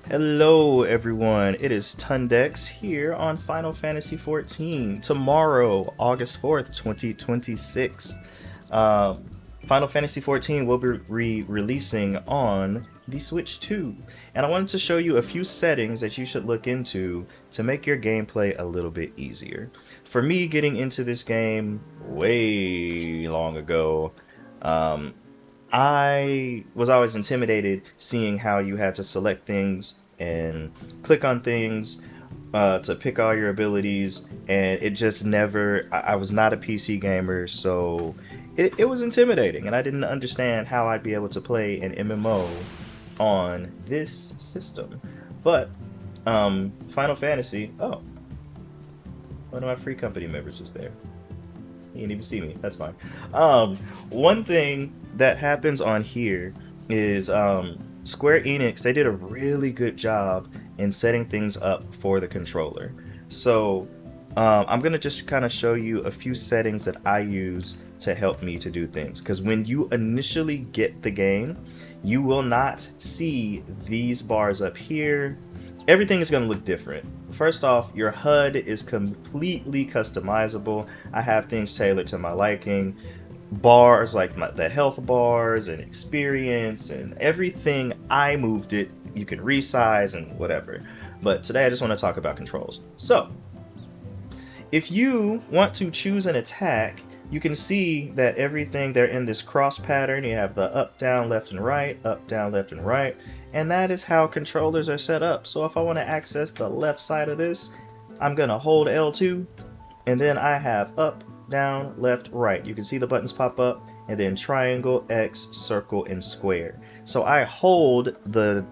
Hello everyone, it is Tundex here on Final Fantasy XIV. Tomorrow, August 4th, 2026. Uh, Final Fantasy XIV will be re-releasing on the Switch 2. And I wanted to show you a few settings that you should look into to make your gameplay a little bit easier. For me, getting into this game way long ago, um, I was always intimidated seeing how you had to select things and click on things to pick all your abilities, and it just never. I was not a PC gamer, so it was intimidating, and I didn't understand how I'd be able to play an MMO on this system. But Final Fantasy. Oh, one of my free company members is there. You didn't even see me. That's fine. One thing that happens on here is Square Enix. They did a really good job in setting things up for the controller. So I'm gonna just kind of show you a few settings that I use to help me to do things. Because when you initially get the game, you will not see these bars up here. Everything is going to look different. First off, your HUD is completely customizable. I have things tailored to my liking. Bars like the health bars and experience and everything, I moved it. You can resize and whatever. But today I just want to talk about controls. So, if you want to choose an attack, you can see that everything, they're in this cross pattern. You have the up, down, left, and right, up, down, left, and right. And that is how controllers are set up. So if I want to access the left side of this, I'm going to hold L2, and then I have up, down, left, right. You can see the buttons pop up, and then triangle, X, circle, and square. So I hold the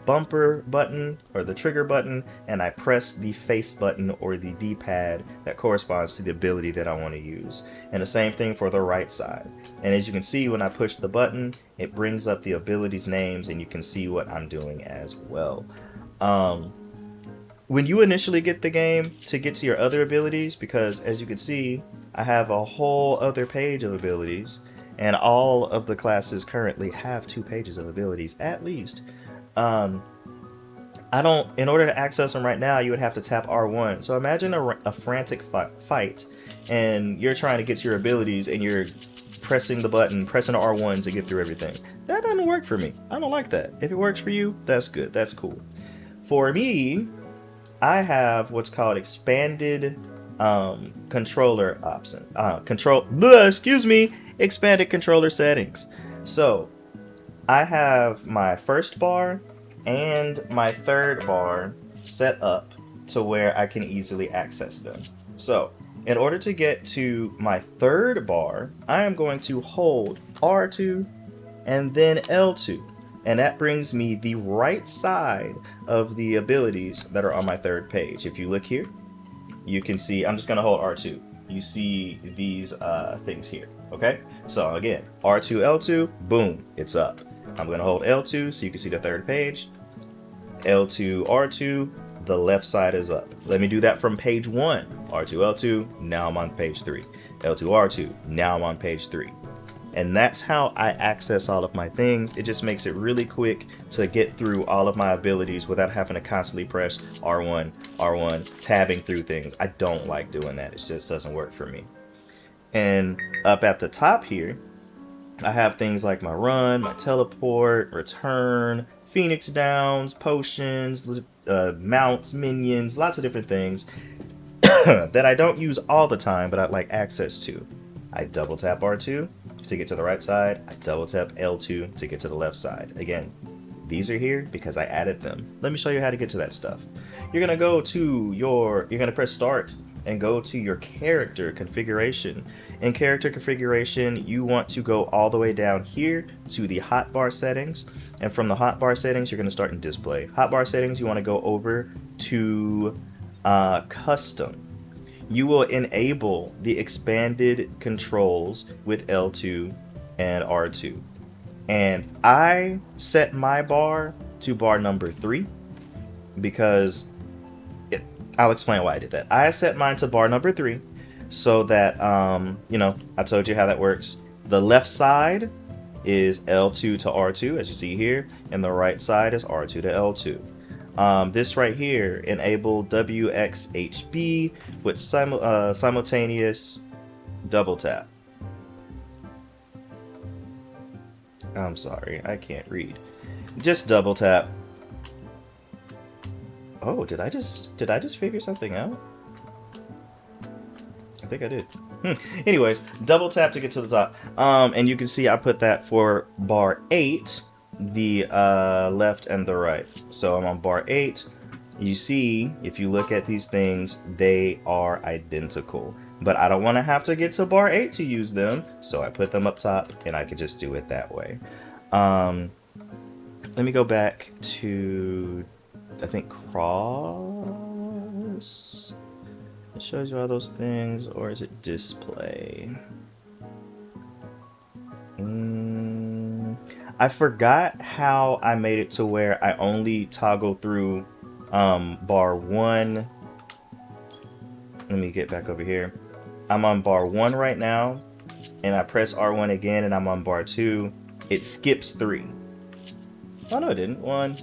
bumper button or the trigger button, and I press the face button or the D-pad that corresponds to the ability that I want to use. And the same thing for the right side. And as you can see, when I push the button, it brings up the abilities names, and you can see what I'm doing as well. When you initially get the game, to get to your other abilities, because as you can see, I have a whole other page of abilities, and all of the classes currently have 2 pages of abilities at least. In order to access them right now, you would have to tap R1. So imagine a frantic fight, and you're trying to get to your abilities, and you're pressing the button, pressing R1 to get through everything. That doesn't work for me. I don't like that. If it works for you, that's good. That's cool. For me, I have what's called expanded controller option. Expanded controller settings. So I have my first bar and my third bar set up to where I can easily access them. So in order to get to my third bar, I am going to hold R2 and then L2. And that brings me the right side of the abilities that are on my third page. If you look here, you can see, I'm just going to hold R2. You see these things here, okay? So again, R2, L2, boom, it's up. I'm going to hold L2 so you can see the third page. L2, R2, the left side is up. Let me do that from page 1. R2, L2, now I'm on page 3. L2, R2, now I'm on page 3. And that's how I access all of my things. It just makes it really quick to get through all of my abilities without having to constantly press R1, R1, tabbing through things. I don't like doing that. It just doesn't work for me. And up at the top here, I have things like my run, my teleport, return, Phoenix Downs, potions, mounts, minions, lots of different things that I don't use all the time, but I'd like access to. I double tap R2 to get to the right side. I double tap L2 to get to the left side. Again, these are here because I added them. Let me show you how to get to that stuff. You're gonna go to you're gonna press start and go to your character configuration. In character configuration, you want to go all the way down here to the hotbar settings. And from the hotbar settings, you're gonna start in display. Hotbar settings, you wanna go over to custom. You will enable the expanded controls with L2 and R2. And I set my bar to bar number 3 because I'll explain why I did that. I set mine to bar number 3 so that, I told you how that works. The left side is L2 to R2, as you see here, and the right side is R2 to L2. This right here, enable WXHB with simultaneous double tap. I'm sorry, I can't read. Just double tap. Oh, did I just figure something out? I think I did. Anyways, double tap to get to the top. And you can see I put that for bar 8, the left and the right. So I'm on bar 8. You see, if you look at these things, they are identical. But I don't want to have to get to bar 8 to use them, so I put them up top, and I could just do it that way. Let me go back to, I think, cross. It shows you all those things, or is it display? I forgot how I made it to where I only toggle through bar 1. Let me get back over here. I'm on bar 1 right now, and I press R1 again, and I'm on bar 2. It skips 3. Oh no, it didn't. 1,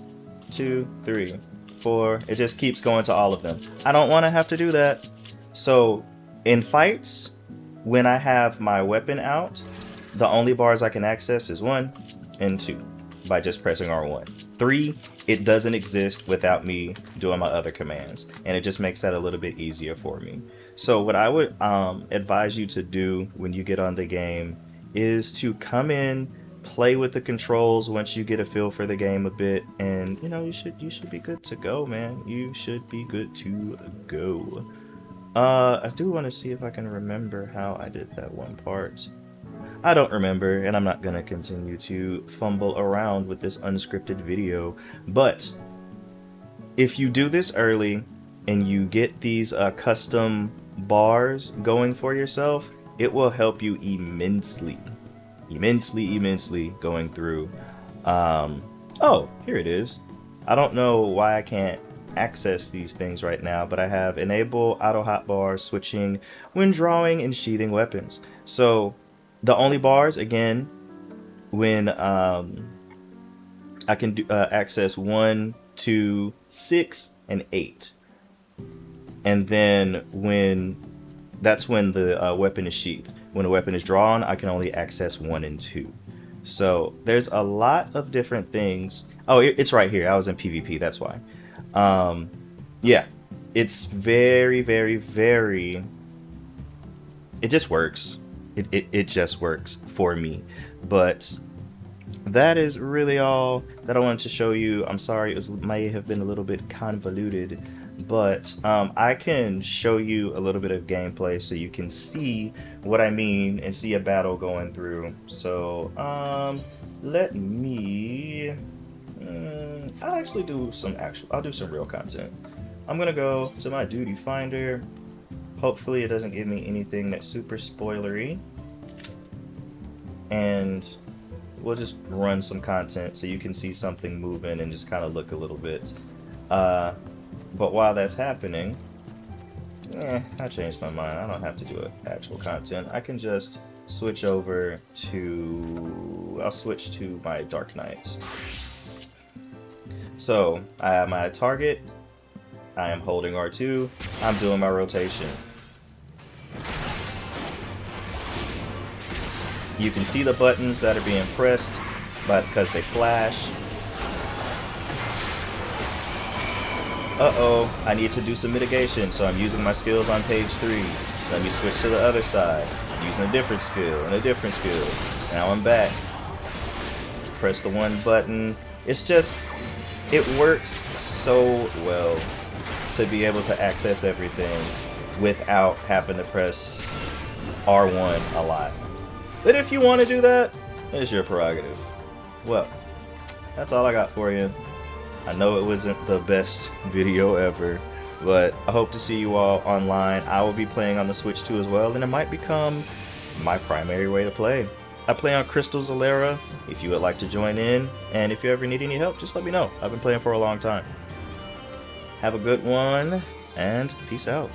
2, 3, 4. It just keeps going to all of them. I don't want to have to do that. So in fights, when I have my weapon out, the only bars I can access is 1 and 2 by just pressing R1. 3, it doesn't exist without me doing my other commands, and it just makes that a little bit easier for me. So what I would advise you to do when you get on the game is to come in, play with the controls once you get a feel for the game a bit, and you know, you should be good to go, man. You should be good to go. I do want to see if I can remember how I did that one part. I don't remember, and I'm not gonna continue to fumble around with this unscripted video, but if you do this early and you get these custom bars going for yourself, it will help you immensely going through. Oh, here it is. I don't know why I can't access these things right now, but I have enable auto hotbar switching when drawing and sheathing weapons. So the only bars, again, when I can do, access 1, 2, 6, and 8. And then that's when the weapon is sheathed. When a weapon is drawn, I can only access 1 and 2. So there's a lot of different things. Oh, it's right here. I was in PvP, that's why. Yeah, it's very, very, very... It just works. It just works for me. But that is really all that I wanted to show you. I'm sorry, it may have been a little bit convoluted, but I can show you a little bit of gameplay so you can see what I mean and see a battle going through. So let me I'll actually do some real content. I'm gonna go to my duty finder. Hopefully it doesn't give me anything that's super spoilery, and we'll just run some content so you can see something moving and just kind of look a little bit. But while that's happening, I changed my mind. I don't have to do actual content. I can just switch over to... I'll switch to my Dark Knight. So, I have my target. I am holding R2. I'm doing my rotation. You can see the buttons that are being pressed because they flash. Uh-oh, I need to do some mitigation, so I'm using my skills on page 3. Let me switch to the other side, using a different skill and a different skill. Now I'm back. Press the 1 button. It's just, it works so well to be able to access everything without having to press R1 a lot. But if you want to do that, it's your prerogative. Well, that's all I got for you. I know it wasn't the best video ever, but I hope to see you all online. I will be playing on the Switch 2 as well, and it might become my primary way to play. I play on Crystal Zalera if you would like to join in, and if you ever need any help, just let me know. I've been playing for a long time. Have a good one, and peace out.